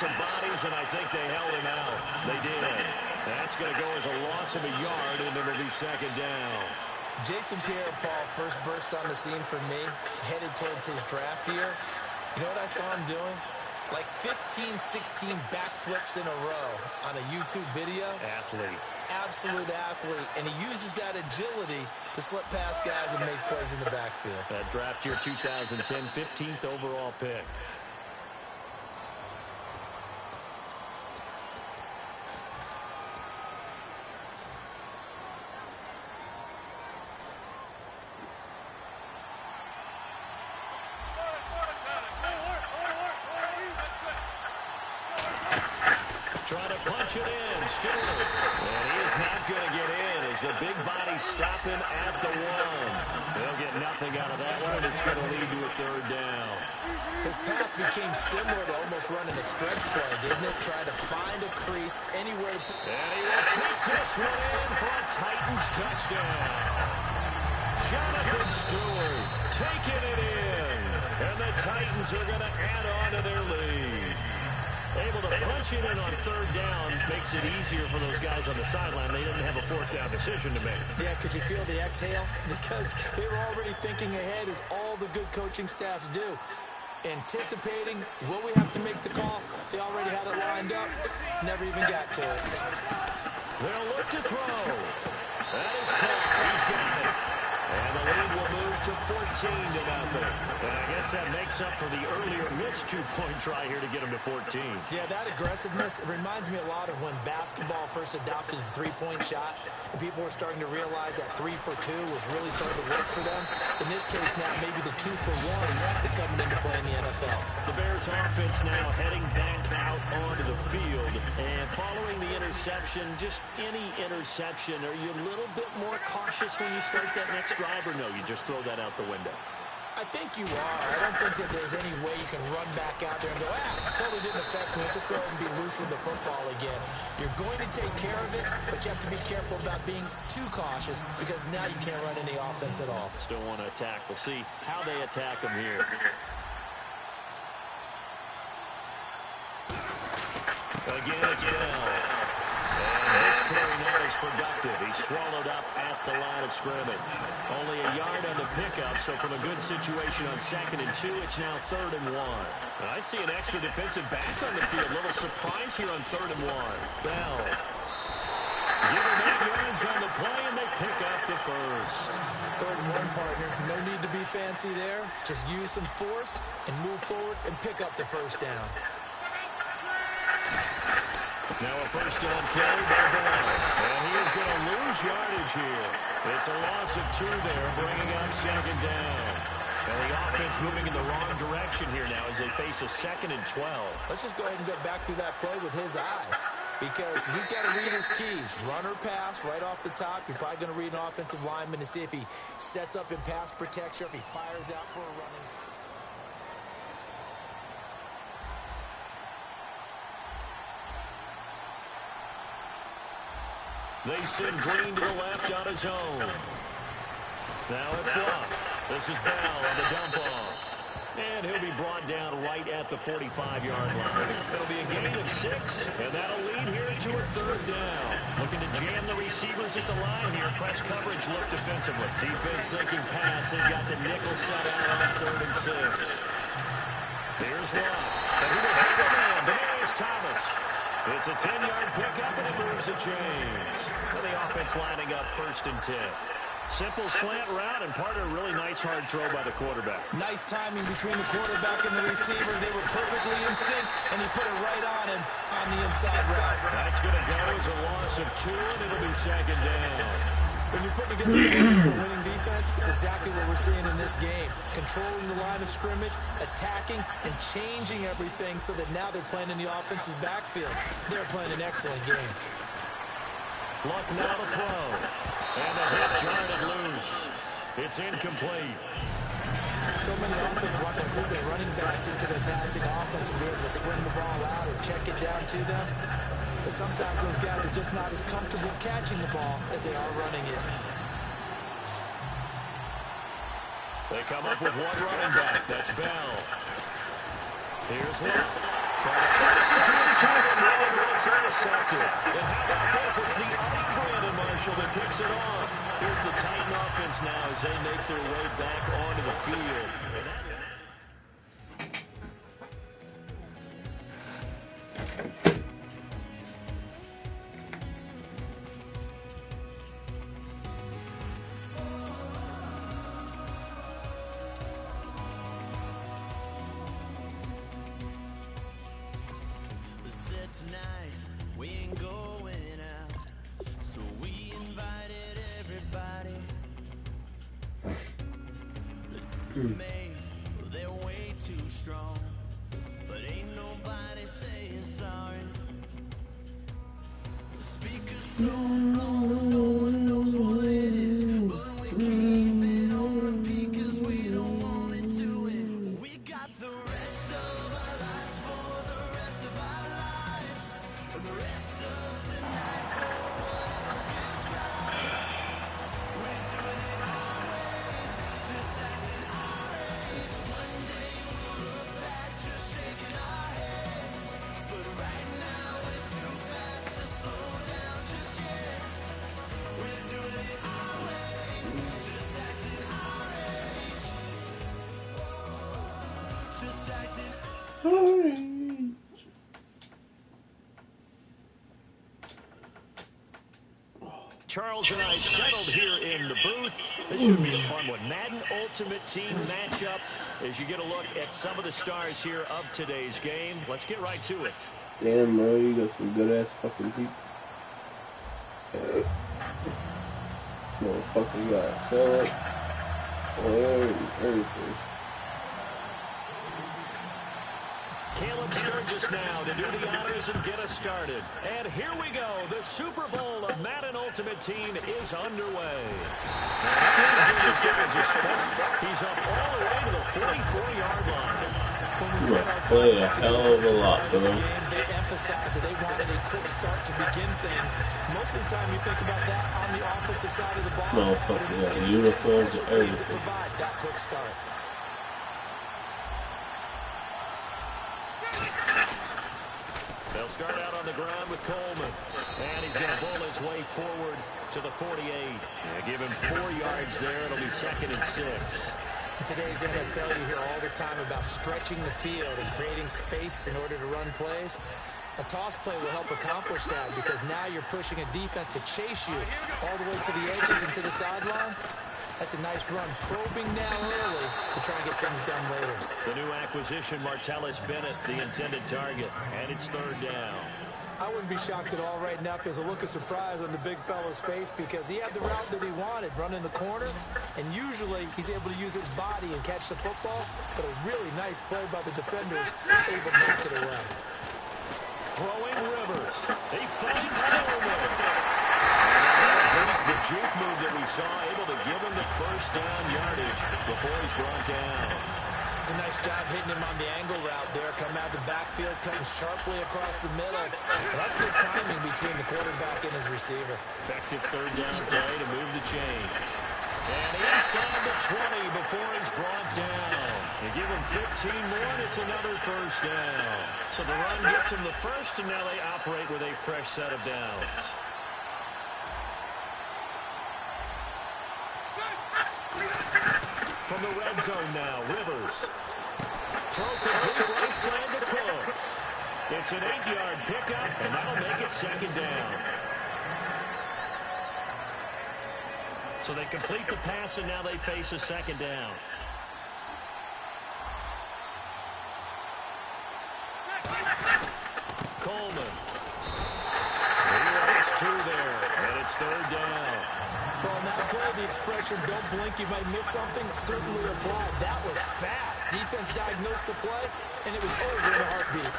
some bodies, and I think they held him out. They did. That's going to go as a loss of a yard, and it'll be second down. Jason Pierre-Paul first burst on the scene for me, headed towards his draft year. You know what I saw him doing? Like 15, 16 backflips in a row on a YouTube video. Athlete. Absolute athlete. And he uses that agility to slip past guys and make plays in the backfield. That draft year 2010, 15th overall pick. The big body stop him at the one. They'll get nothing out of that one. It's going to lead to a third down. His path became similar to almost running a stretch play, didn't it? Trying to find a crease anywhere. And he will take this one in for a Titans touchdown. Jonathan Stewart taking it in. And the Titans are going to add on to their lead. Able to punch it in on third down makes it easier for those guys on the sideline. They didn't have a fourth down decision to make. Yeah, could you feel the exhale? Because they were already thinking ahead, as all the good coaching staffs do. Anticipating, will we have to make the call? They already had it lined up. Never even got to it. They'll look to throw. That is caught. He's got it. And the lead will move to 14-0. And I guess that makes up for the earlier missed two-point try here to get him to 14. Yeah, that aggressiveness, it reminds me a lot of when basketball first adopted the three-point shot, and people were starting to realize that 3 for 2 was really starting to work for them. In this case now, maybe the 2 for 1 is coming into play in the NFL. The Bears offense now heading back out onto the field. And following the interception, just any interception, are you a little bit more cautious when you start that next drive, or no, you just throw that out the window? I think you are. I don't think that there's any way you can run back out there and go, totally didn't affect me. Let's just go ahead and be loose with the football again. You're going to take care of it, but you have to be careful about being too cautious, because now you can't run any offense at all. Still want to attack. We'll see how they attack them here. Again, it's Bell. And this carry not as productive. He's swallowed up at the line of scrimmage. Only a yard on the pickup, so from a good situation on 2nd and 2, it's now 3rd and 1. I see an extra defensive back on the field. Little surprise here on 3rd and 1. Bell. Give him 8 yards on the play, and they pick up the first. 3rd and 1, partner. No need to be fancy there. Just use some force and move forward and pick up the first down. Now a first down play by Bell. And he is going to lose yardage here. It's a loss of 2 there, bringing up 2nd down. And the offense moving in the wrong direction here now as they face a 2nd and 12. Let's just go ahead and go back through that play with his eyes, because he's got to read his keys. Run or pass right off the top. You're probably going to read an offensive lineman to see if he sets up in pass protection, if he fires out for a running. They send Green to the left on his own. Now it's Love. This is Bell on the dump-off. And he'll be brought down right at the 45-yard line. It'll be a gain of 6, and that'll lead here to a 3rd down. Looking to jam the receivers at the line here. Press coverage look defensively. Defense sinking pass. They've got the nickel set out on 3rd and 6. Here's Love. And he will hit the man. Demarius Thomas. It's a 10-yard pickup, and it moves the chains. And the offense lining up 1st and 10. Simple slant route, and part of a really nice hard throw by the quarterback. Nice timing between the quarterback and the receiver. They were perfectly in sync, and he put it right on him on the inside route. That's going to go as a loss of 2, and it'll be 2nd down. When you're putting together a plan for winning defense, it's exactly what we're seeing in this game. Controlling the line of scrimmage, attacking, and changing everything so that now they're playing in the offense's backfield. They're playing an excellent game. Luck now to throw. And the hit jarred loose. It's incomplete. So many offenses want to include their running backs into their passing offense and be able to swing the ball out or check it down to them. But sometimes those guys are just not as comfortable catching the ball as they are running it. They come up with one running back. That's Bell. Here's Love. Trying to force it to intercepted. And how about this? It's the other Brandon Marshall that picks it off. Here's the Titan offense now as they make their way back onto the field. Tonight we ain't going out, so we invited everybody. They're way too strong, but ain't nobody saying sorry. The speaker's so low, no one knows what it is, but we keep it on repeat 'cause we don't want it to end. We got the rest of our lives for the rest of our lives, and the rest of tonight for whatever feels right. We're doing it our way, just acting our age. One day we'll look back just shaking our heads, but right now it's too fast to slow down just yet. We're doing it our way, just acting our age. Just acting our age. Charles and I settled here in the booth. This should be a fun one. Madden Ultimate Team matchup as you get a look at some of the stars here of today's game. Let's get right to it. Damn, bro, you got some good-ass fucking people. Motherfucker, you got Philip, everything. Caleb Sturgis now to do the honors and get us started. And here we go. The Super Bowl of Madden Ultimate Team is underway. And that should give his guys a spot. He's up all the way to the 44-yard line. You must play a hell of a lot, bro. They emphasize that they wanted a quick start to begin things. Most of the time you think about that on the offensive side of the ball. Motherfucker got uniforms and everything. Provide that quick start. They'll start out on the ground with Coleman. And he's going to bowl his way forward to the 48. Give him 4 yards there. It'll be 2nd and 6. In today's NFL, you hear all the time about stretching the field and creating space in order to run plays. A toss play will help accomplish that because now you're pushing a defense to chase you all the way to the edges and to the sideline. That's a nice run, probing now early to try and get things done later. The new acquisition, Martellus Bennett, the intended target, and it's 3rd down. I wouldn't be shocked at all right now if there's a look of surprise on the big fella's face because he had the route that he wanted, running the corner, and usually he's able to use his body and catch the football, but a really nice play by the defenders, able to knock it away. Throwing Rivers. He finds Coleman. The juke move that we saw, able to give him the 1st down yardage before he's brought down. It's a nice job hitting him on the angle route there, coming out the backfield, cutting sharply across the middle. And that's good timing between the quarterback and his receiver. Effective 3rd down play to move the chains. And inside the 20 before he's brought down. They give him 15 more, and it's another 1st down. So the run gets him the 1st, and now they operate with a fresh set of downs. From the red zone now, Rivers. Throw complete right side to Cooks. It's an 8-yard pickup, and that'll make it 2nd down. So they complete the pass, and now they face a 2nd down. Coleman. He has 2 there, and it's 3rd down. Well, now play the expression, don't blink, you might miss something, certainly applied. That was fast. Defense diagnosed the play, and it was over in a heartbeat.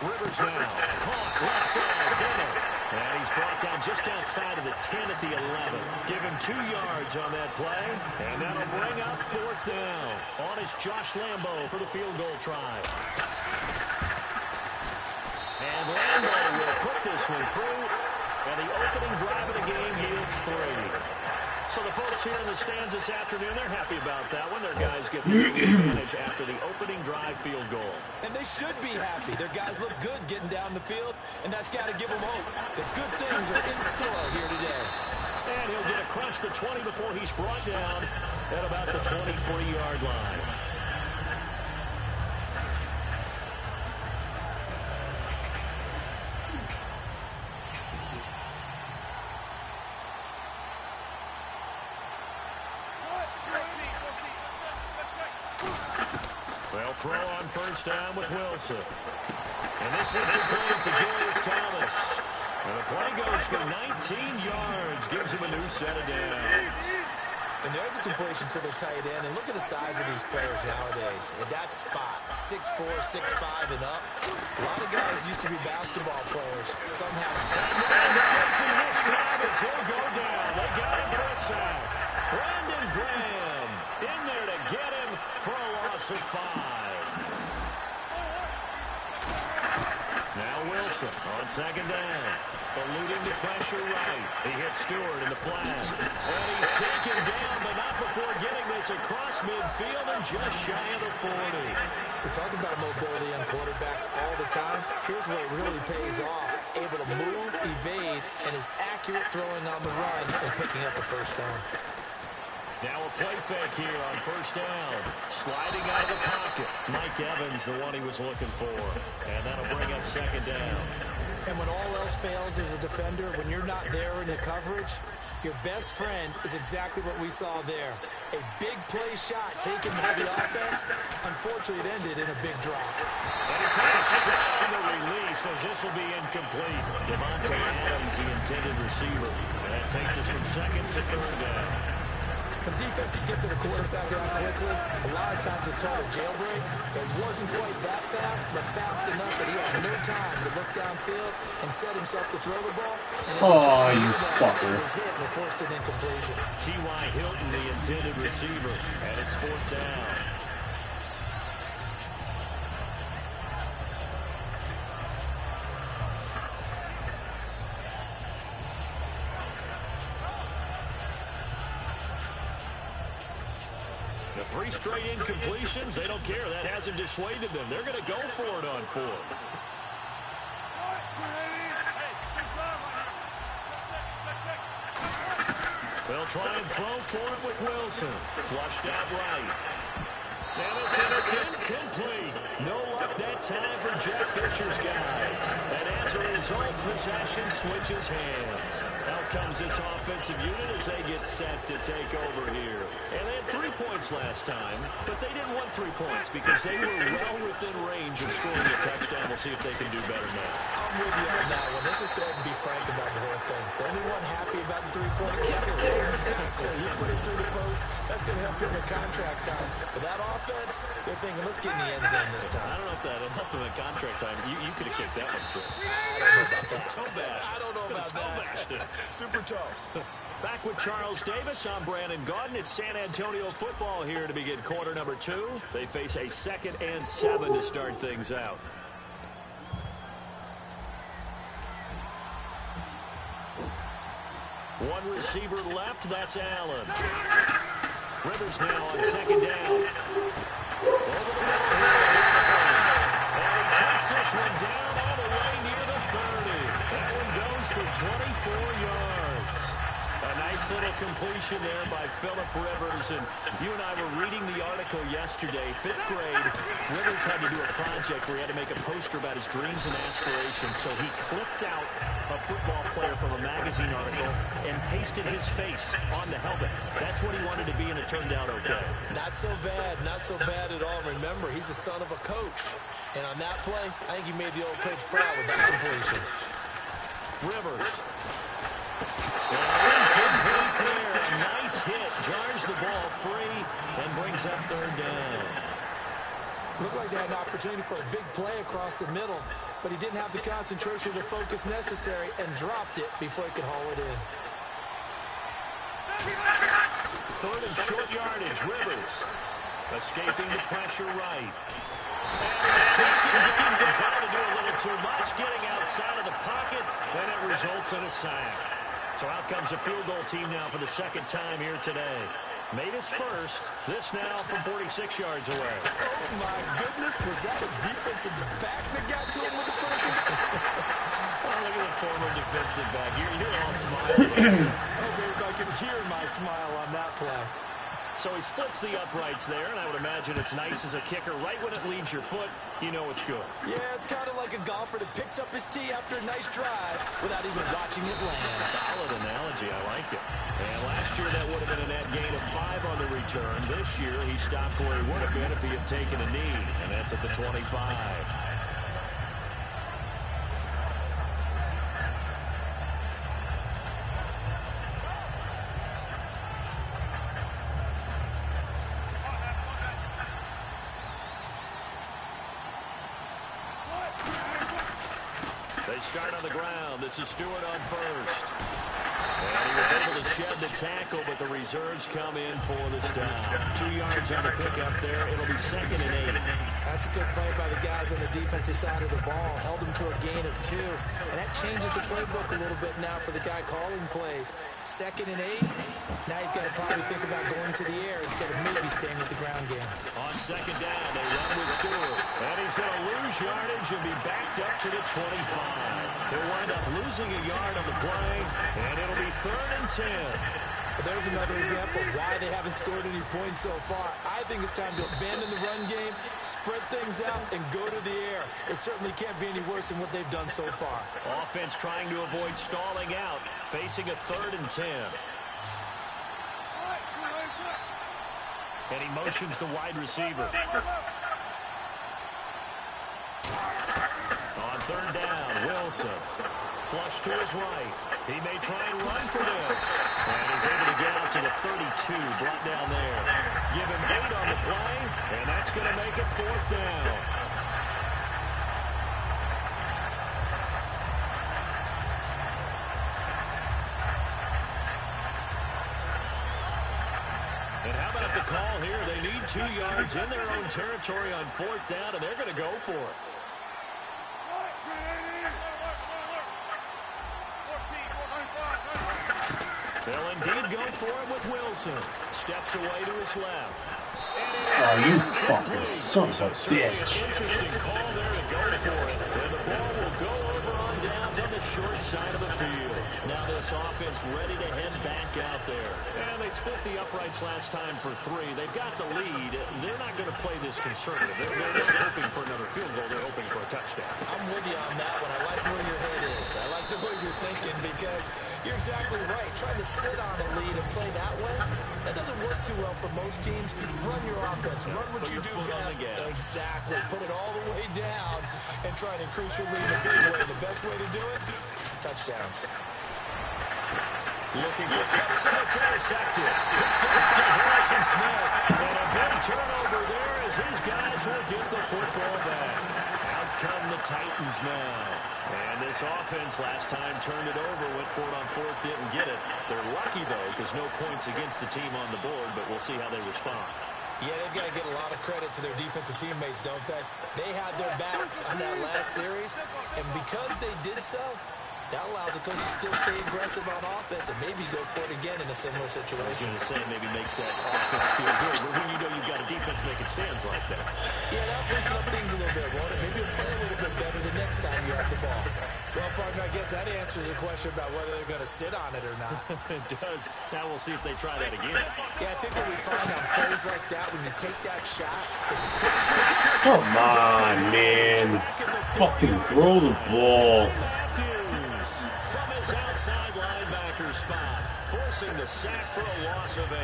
Rivers now, caught, left side, Bennett. And he's brought down just outside of the 10 at the 11. Give him 2 yards on that play, and that'll bring up 4th down. On is Josh Lambo for the field goal try. And Lambo will put this one through. And the opening drive of the game yields 3. So the folks here in the stands this afternoon, they're happy about that one. Their guys get the advantage after the opening drive field goal. And they should be happy. Their guys look good getting down the field, and that's got to give them hope that good things are in store here today. And he'll get across the 20 before he's brought down at about the 23-yard line. They'll throw on first down with Wilson. And this one complete to Julius Thomas. And the play goes for 19 yards. Gives him a new set of downs. And there's a completion to the tight end. And look at the size of these players nowadays. In that spot, 6'4", 6'5", and up. A lot of guys used to be basketball players. Somehow. And escaping this time as he'll go down. They got him for a sack. Brandon Graham in there to get him for a loss of 5. Now Wilson on second down. Eluding the pressure right. He hits Stewart in the flat. And he's taken down, but not before getting this across midfield and just shy of the 40. We talk about mobility on quarterbacks all the time. Here's where it really pays off. Able to move, evade, and is accurate throwing on the run and picking up the first down. Now a play fake here on first down. Sliding out of the pocket. Mike Evans, the one he was looking for. And that'll bring up second down. And when all else fails as a defender, when you're not there in the coverage, your best friend is exactly what we saw there. A big play shot taken by the offense. Unfortunately, it ended in a big drop. And he takes a shot on the release as this will be incomplete. Devontae Adams, the intended receiver. And that takes us from second to third down. When defenses get to the quarterback out quickly, a lot of times it's called a jailbreak. It wasn't quite that fast, but fast enough that he had no time to look downfield and set himself to throw the ball. And you fucker. His hit and forced an incompletion. T.Y. Hilton, the intended receiver, and it's fourth down. The 3 straight incompletions, they don't care. That hasn't dissuaded them. They're going to go for it on 4. They'll try and throw for it with Wilson. Flushed out right. And this is incomplete. No luck that time for Jeff Fisher's guys. And as a result, possession switches hands. Out comes this offensive unit as they get set to take over here. And they had 3 points last time, but they didn't want 3 points because they were well within range of scoring a touchdown. We'll see if they can do better now. I'm with you on that one. Let's just go ahead and be frank about the whole thing. The only one happy about the 3-point kicker. Exactly. You put it through the post. That's going to help him in contract time. But that offense, they're thinking, let's get in the end zone this time. I don't know if that helped him in contract time. You could have kicked that one through. I don't know about that. Toe bash. I don't know about that. Super toe. Back with Charles Davis, I'm Brandon Gaudin. It's San Antonio football here to begin quarter number 2. They face a 2nd and 7 to start things out. One receiver left, that's Allen. Rivers now on second down. Over the middle here. And he takes this one down all the way near the 30. That one goes for 24 yards. A nice little completion there by Phillip Rivers. And you and I were reading the article yesterday, 5th grade. Rivers had to do a project where he had to make a poster about his dreams and aspirations. So he clipped out a football player from a magazine article and pasted his face on the helmet. That's what he wanted to be, and it turned out okay. Not so bad. Not so bad at all. Remember, he's the son of a coach. And on that play, I think he made the old coach proud with that completion. Rivers. Incomplete there. A nice hit. Jars the ball free and brings up third down. Looked like they had an opportunity for a big play across the middle, but he didn't have the concentration or the focus necessary and dropped it before he could haul it in. Third and short yardage. Rivers escaping the pressure right. And he's taken down. Trying to do a little too much, getting outside of the pocket, and it results in a sack. So out comes a field goal team now for the second time here today. Made his first. This now from 46 yards away. Oh, my goodness. Was that a defensive back that got to him with the pressure? Oh, look at the former defensive back. You're all smiling. Oh, babe, I can hear my smile on that play. So he splits the uprights there, and I would imagine it's nice as a kicker. Right when it leaves your foot, you know it's good. Yeah, it's kind of like a golfer that picks up his tee after a nice drive without even watching it land. Solid analogy. I like it. And last year, that would have been a net gain of 5 on the return. This year, he stopped where he would have been if he had taken a knee, and that's at the 25. They start on the ground. This is Stewart on first. And he was able to shed the tackle, but the reserves come in for the stop. 2 yards on the pickup there. It'll be 2nd and 8. That's a good play by the guys on the defensive side of the ball. Held him to a gain of 2. And that changes the playbook a little bit now for the guy calling plays. 2nd and 8. Now he's got to probably think about going to the air instead of maybe staying with the ground game. On 2nd down, they run with Stewart. And he's going to lose yardage and be backed up to the 25. He'll wind up losing a yard on the play, and it'll be 3rd and 10. There's another example of why they haven't scored any points so far. I think it's time to abandon the run game, spread things out, and go to the air. It certainly can't be any worse than what they've done so far. Offense trying to avoid stalling out, facing a 3rd and 10. And he motions the wide receiver. On 3rd down, Wilson. Flush to his right. He may try and run for this. And he's able to get out to the 32, brought down there. Give him 8 on the play, and that's going to make it 4th down. And how about the call here? They need 2 yards in their own territory on 4th down, and they're going to go for it. They'll indeed go for it with Wilson. Steps away to his left. Oh, you fucking son of a bitch. Interesting call there to go for it. And the ball will go over on downs on the short side of the field. Now this offense ready to head back out there. And they split the uprights last time for 3. They've got the lead. They're not going to play this conservative. They're not hoping for another field goal. They're hoping for a touchdown. I'm with you on that one. I like where your head is. I like the way you're thinking because you're exactly right. Trying to sit on a lead and play that way, that doesn't work too well for most teams. Run your offense. Run what you do best. Exactly. Put it all the way down and try and increase your lead in a big way. The best way to do it, touchdowns. Looking for cuts, and it's intercepted. Picked up by Harrison Smith. And a big turnover there as his guys will get the football back. Out come the Titans now. And this offense last time turned it over, went for it on 4th, didn't get it. They're lucky, though, because no points against the team on the board, but we'll see how they respond. Yeah, they've got to get a lot of credit to their defensive teammates, don't they? They had their backs on that last series, and because they did so, that allows the coach to still stay aggressive on offense and maybe go for it again in a similar situation. I was going to say maybe makes that offense feel good, but when you know you've got a defense making stands like that. Yeah, that'll loosen up things a little bit, won't it? Maybe you'll play a little bit better the next time you have the ball. Well, partner, I guess that answers the question about whether they're going to sit on it or not. It does. Now we'll see if they try that again. Yeah, I think what we find on plays like that, when you take that shot, Come on, man. Fucking throw the ball. From his outside linebacker spot, forcing the sack for a loss of 8.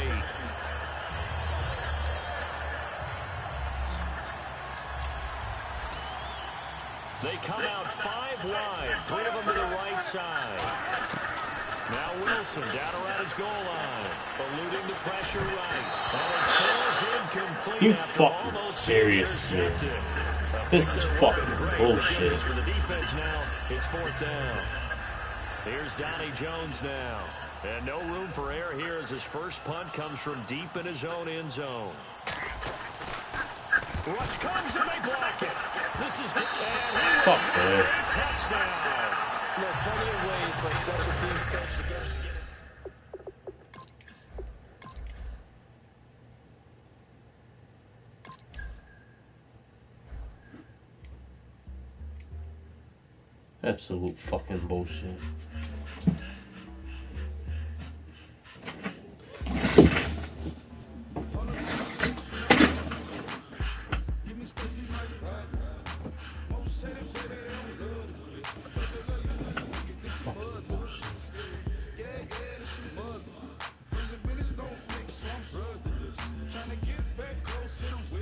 They come out 5 wide, 3 of them to the right side. Now Wilson down around his goal line, eluding the pressure right. And it falls incomplete. You fucking serious, man? This is fucking bullshit. For the defense now, it's 4th down. Here's Donnie Jones now. And no room for error here as his first punt comes from deep in his own end zone. Rush comes and they block it. This is good. Fuck this. Touchdown. There are plenty of ways for a special teams coach to get. Absolute fucking bullshit. Trying to get back close to the wheel.